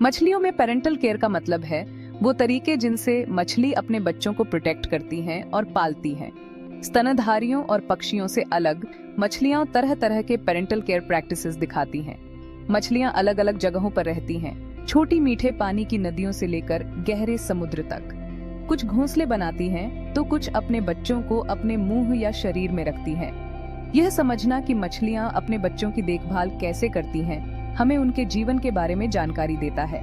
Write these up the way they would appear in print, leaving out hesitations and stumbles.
मछलियों में parental care का मतलब है वो तरीके जिनसे मछली अपने बच्चों को प्रोटेक्ट करती हैं और पालती हैं। स्तनधारियों और पक्षियों से अलग मछलियां तरह तरह के पेरेंटल केयर प्रैक्टिसेस दिखाती हैं। मछलियां अलग अलग जगहों पर रहती हैं, छोटी मीठे पानी की नदियों से लेकर गहरे समुद्र तक। कुछ घोंसले बनाती हैं तो कुछ अपने बच्चों को अपने मुंह या शरीर में रखती हैं। यह समझना कि मछलियां अपने बच्चों की देखभाल कैसे करती हैं, हमें उनके जीवन के बारे में जानकारी देता है।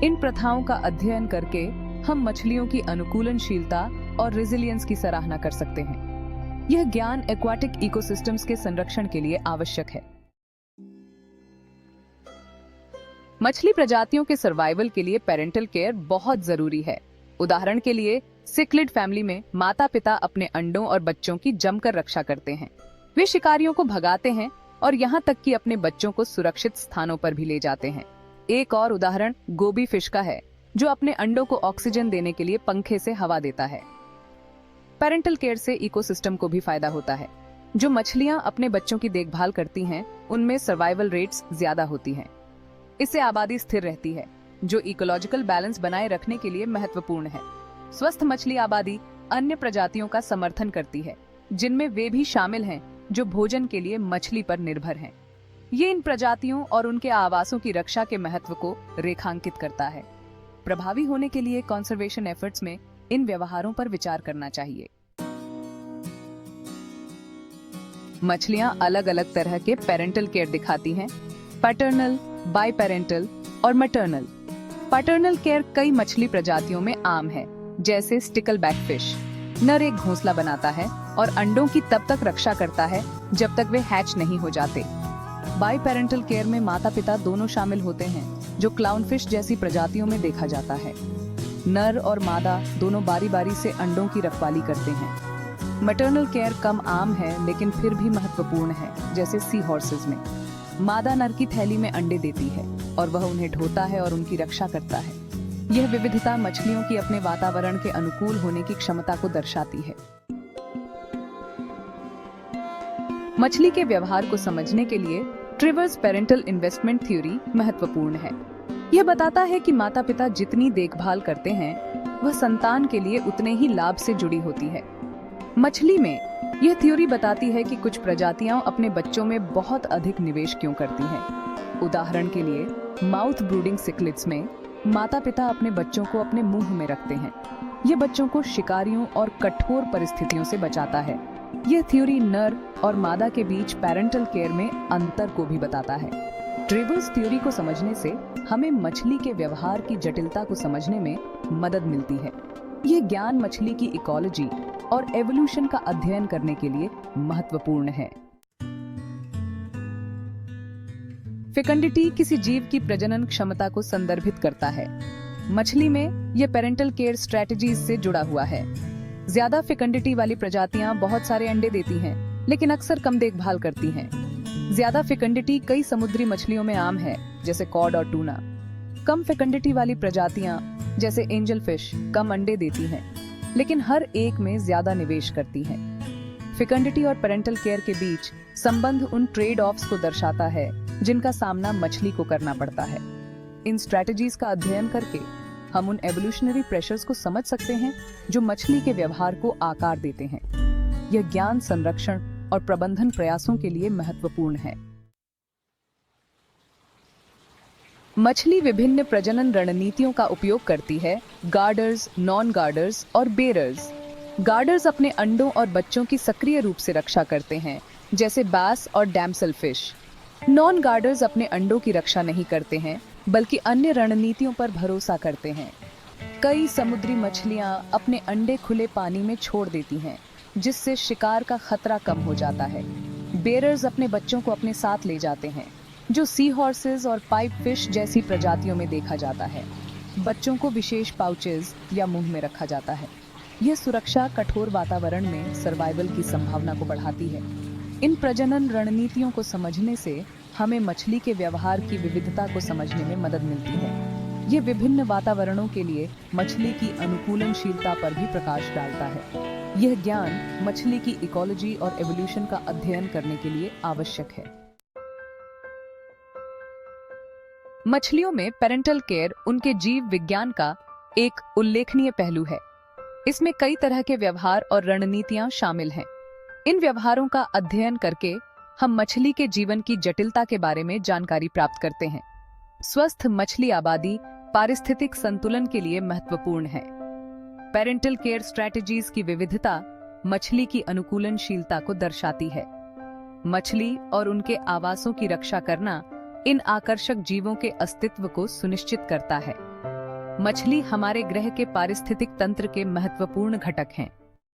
इन प्रथाओं का अध्ययन करके हम मछलियों की अनुकूलनशीलता और रेजिलियंस की सराहना कर सकते हैं। यह ज्ञान एक्वाटिक इकोसिस्टम्स के संरक्षण के लिए आवश्यक है। मछली प्रजातियों के सर्वाइवल के लिए पेरेंटल केयर बहुत जरूरी है। उदाहरण के लिए सिक्लिड फैमिली में माता पिता अपने अंडों और बच्चों की जमकर रक्षा करते हैं। वे शिकारियों को भगाते हैं और यहाँ तक कि अपने बच्चों को सुरक्षित स्थानों पर भी ले जाते हैं। एक और उदाहरण गोबी फिश का है, जो अपने अंडों को ऑक्सीजन देने के लिए पंखे से हवा देता है। पेरेंटल केयर से इकोसिस्टम को भी फायदा होता है। जो मछलियां अपने बच्चों की देखभाल करती हैं, उनमें सर्वाइवल रेट्स ज्यादा होती हैं। इससे आबादी स्थिर रहती है, जो इकोलॉजिकल बैलेंस बनाए रखने के लिए महत्वपूर्ण है। स्वस्थ मछली आबादी अन्य प्रजातियों का समर्थन करती है, जिनमें वे भी शामिल हैं जो भोजन के लिए मछली पर निर्भर हैं। ये इन प्रजातियों और उनके आवासों की रक्षा के महत्व को रेखांकित करता है। प्रभावी होने के लिए कंजर्वेशन एफर्ट्स में इन व्यवहारों पर विचार करना चाहिए। मछलियां अलग अलग तरह के पेरेंटल केयर दिखाती हैं, पैटर्नल, बाइपेरेंटल और मैटरनल। पैटर्नल केयर कई मछली प्रजातियों में आम है, जैसे स्टिकलबैक फिश। नर एक घोंसला बनाता है और अंडों की तब तक रक्षा करता है जब तक वे हैच नहीं हो जाते। बाइपेरेंटल केयर में माता पिता दोनों शामिल होते हैं, जो क्लाउनफिश जैसी प्रजातियों में देखा जाता है। नर और मादा दोनों बारी बारी से अंडों की रखवाली करते हैं। मैटरनल केयर कम आम है लेकिन फिर भी महत्वपूर्ण है, जैसे सी हॉर्सेस में। मादा नर की थैली में अंडे देती है और वह उन्हें ढोता है और उनकी रक्षा करता है। यह विविधता मछलियों की अपने वातावरण के अनुकूल होने की क्षमता को दर्शाती है। मछली के व्यवहार को समझने के लिए ट्रिवर्स पेरेंटल इन्वेस्टमेंट थ्योरी महत्वपूर्ण है। यह बताता है कि माता पिता जितनी देखभाल करते हैं, वह संतान के लिए उतने ही लाभ से जुड़ी होती है। मछली में यह थ्योरी बताती है कि कुछ प्रजातियां अपने बच्चों में बहुत अधिक निवेश क्यों करती हैं। उदाहरण के लिए माउथ ब्रूडिंग सिक्लिड्स में माता पिता अपने बच्चों को अपने मुंह में रखते हैं। यह बच्चों को शिकारियों और कठोर परिस्थितियों से बचाता है। यह थ्योरी नर और मादा के बीच पेरेंटल केयर में अंतर को भी बताता है। ट्रिवर्स थ्योरी को समझने से हमें मछली के व्यवहार की जटिलता को समझने में मदद मिलती है। यह ज्ञान मछली की इकोलॉजी और एवोल्यूशन का अध्ययन करने के लिए महत्वपूर्ण है। फेकंडिटी किसी जीव की प्रजनन क्षमता को संदर्भित करता है। मछली में यह पेरेंटल केयर स्ट्रेटजीज से जुड़ा हुआ है। ज्यादा फेकंडिटी वाली प्रजातियां बहुत सारे अंडे देती हैं, लेकिन अक्सर कम देखभाल करती हैं। ज्यादा फेकंडिटी कई समुद्री मछलियों में आम है, जैसे कॉड और टूना। कम फेकंडिटी वाली प्रजातियां, जैसे एंजल फिश, कम अंडे देती हैं, लेकिन हर एक में ज्यादा निवेश करती हैं। फेकंडिटी और पेरेंटल केयर के बीच संबंध उन ट्रेड ऑफ्स को दर्शाता है जिनका सामना मछली को करना पड़ता है। इन स्ट्रेटजीज का अध्ययन करके हम उन एवोल्यूशनरी प्रेशर्स को समझ सकते हैं जो मछली के व्यवहार को आकार देते हैं। यह ज्ञान संरक्षण और प्रबंधन प्रयासों के लिए महत्वपूर्ण है। मछली विभिन्न प्रजनन रणनीतियों का उपयोग करती है, गार्डर्स, नॉन गार्डर्स और बेरर्स। गार्डर्स अपने अंडों और बच्चों की सक्रिय रूप से रक्षा करते हैं, जैसे बास और डैमसल फिश। नॉन गार्डर्स अपने अंडों की रक्षा नहीं करते हैं, बल्कि अन्य रणनीतियों पर भरोसा करते हैं। कई समुद्री मछलियां अपने अंडे खुले पानी में छोड़ देती हैं, जिससे शिकार का खतरा कम हो जाता है। बेरर्स अपने बच्चों को अपने साथ ले जाते हैं, जो सी हॉर्सेस और पाइप फिश जैसी प्रजातियों में देखा जाता है। बच्चों को विशेष पाउचेज या मुंह में रखा जाता है। यह सुरक्षा कठोर वातावरण में सर्वाइवल की संभावना को बढ़ाती है। इन प्रजनन रणनीतियों को समझने से हमें मछली के व्यवहार की विविधता को समझने में मदद मिलती है। ये विभिन्न वातावरणों के लिए मछली की अनुकूलनशीलता पर भी प्रकाश डालता है। यह ज्ञान मछली की इकोलॉजी और एवोल्यूशन का अध्ययन करने के लिए आवश्यक है। मछलियों में पेरेंटल केयर उनके जीव विज्ञान का एक उल्लेखनीय पहलू है। इसमें कई तरह के व्यवहार और रणनीतियां शामिल हैं। इन व्यवहारों का अध्ययन करके हम मछली के जीवन की जटिलता के बारे में जानकारी प्राप्त करते हैं। स्वस्थ मछली आबादी पारिस्थितिक संतुलन के लिए महत्वपूर्ण है। पेरेंटल केयर स्ट्रेटजीज की विविधता मछली की अनुकूलनशीलता को दर्शाती है। मछली और उनके आवासों की रक्षा करना इन आकर्षक जीवों के अस्तित्व को सुनिश्चित करता है। मछली हमारे ग्रह के पारिस्थितिक तंत्र के महत्वपूर्ण घटक हैं।